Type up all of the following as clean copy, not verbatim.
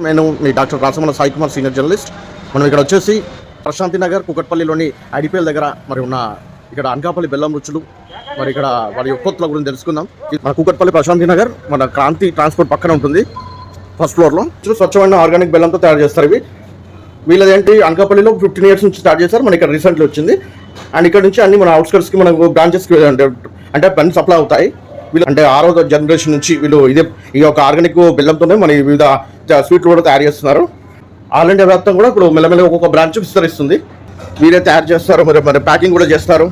నేను మీ doctor Rasamala Sai Kumar senior journalist. మనం ఇక్కడ వచ్చేసి ప్రశాంతి నగర్ కుకట్పల్లిలోని ఐడిపిఎల్ దగ్గర మరి ఉన్న ఇక్కడ అనకాపల్లి బెల్లం రుచులు మరి ఇక్కడ వారి ఉత్పత్తుల గురించి తెలుసుకుందాం. మన కుకట్పల్లి ప్రశాంతి నగర్ మన క్రాంతి ట్రాన్స్పోర్ట్ పక్కన ఉంటుంది. ఫస్ట్ ఫ్లోర్లో స్వచ్ఛమైన ఆర్గానిక్ బెల్లంతో తయారు చేస్తారు. ఇవి వీళ్ళదేంటి అనకాపల్లిలో 15 years నుంచి స్టార్ట్ చేశారు. మన ఇక్కడ రీసెంట్లీ వచ్చింది. అండ్ ఇక్కడ నుంచి అన్ని మన అవుట్స్కర్ట్స్కి మనకు బ్రాంచెస్కి అంటే పని సప్లై అవుతాయి. వీళ్ళు అంటే 6వ జనరేషన్ నుంచి వీళ్ళు ఈ యొక్క ఆర్గానిక్ బెల్లంతోనే మన వివిధ స్వీట్లు కూడా తయారు చేస్తున్నారు. ఆల్ ఇండియా వ్యాప్తంగా కూడా ఇప్పుడు మెల్లమెల్ల ఒక్కొక్క బ్రాంచ్ విస్తరిస్తుంది. వీరే తయారు చేస్తారు, మరి ప్యాకింగ్ కూడా చేస్తారు.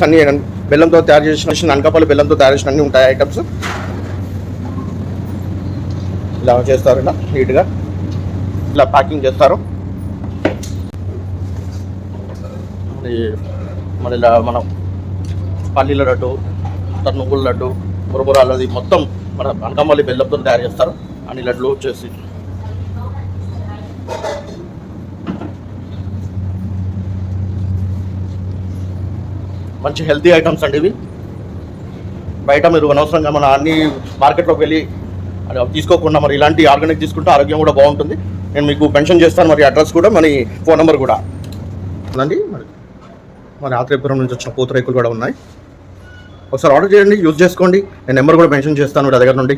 అన్ని బెల్లంతో తయారు చేసిన అనకాపల్లి బెల్లంతో తయారు చేసిన అన్ని ఉంటాయి ఐటమ్స్. ఇలా చేస్తారు, ఇలా నీట్గా ఇలా ప్యాకింగ్ చేస్తారు. మరి ఇలా మనం పల్లీల లడ్డు, నువ్వుల లడ్డు, మురమురాలది మొత్తం మన అనకాపల్లి బెల్లంతో తయారు చేస్తారు. అన్ని లడ్లు వచ్చేసి మంచి హెల్తీ ఐటమ్స్ అండి ఇవి. బయట మీరు అనవసరంగా మన అన్ని మార్కెట్లోకి వెళ్ళి తీసుకోకుండా మరి ఇలాంటి ఆర్గానిక్ తీసుకుంటే ఆరోగ్యం కూడా బాగుంటుంది. నేను మీకు మెన్షన్ చేస్తాను మరి అడ్రస్ కూడా, మరి ఫోన్ నెంబర్ కూడా ఉందండి. మరి ఆత్రేయపురం నుంచి వచ్చిన పూతరేకులు కూడా ఉన్నాయి. ఒకసారి ఆర్డర్ చేయండి, యూజ్ చేసుకోండి. నేను నెంబర్ కూడా మెన్షన్ చేస్తాను దగ్గర నుండి.